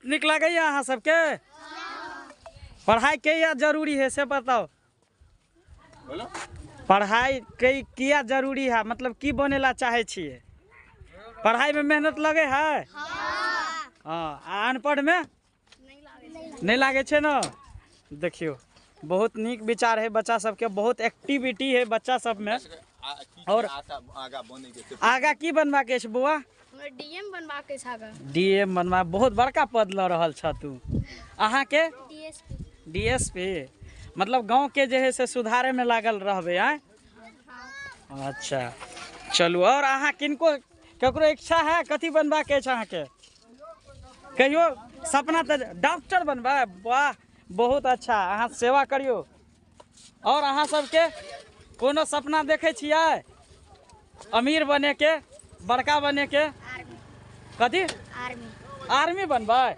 निक लगे अहाँ सबके? पढ़ाई के जरूरी है से बताओ। पढ़ाई के किया जरूरी है, मतलब की बनेला चाहे छिए? पढ़ाई में मेहनत लगे है? हाँ। अनपढ़ में नहीं लागे छे ना। देखियो बहुत नीक विचार है बच्चा सबके, बहुत एक्टिविटी है बच्चा सब में। और आगा की बनवा के छै बुआ? डीएम बनवा के छागा। डीएम बनवा, बहुत बड़का पद ल रहल छ तू। अहाँ के? डीएसपी। डीएसपी मतलब गांव के जे है से सुधारे में लागल रहबे आए? अच्छा चलू। और अहाँ किनको ककरो इच्छा है कथी बनवा के छै अहाँ के? कहियो सपना तो डॉक्टर बनबा। वाह बहुत अच्छा, अहाँ सेवा करियो। और अहाँ सबके कोनो सपना देखे छियै? अमीर बने के, बड़का बने के? आर्मी। कथी? आर्मी। आर्मी बनबै?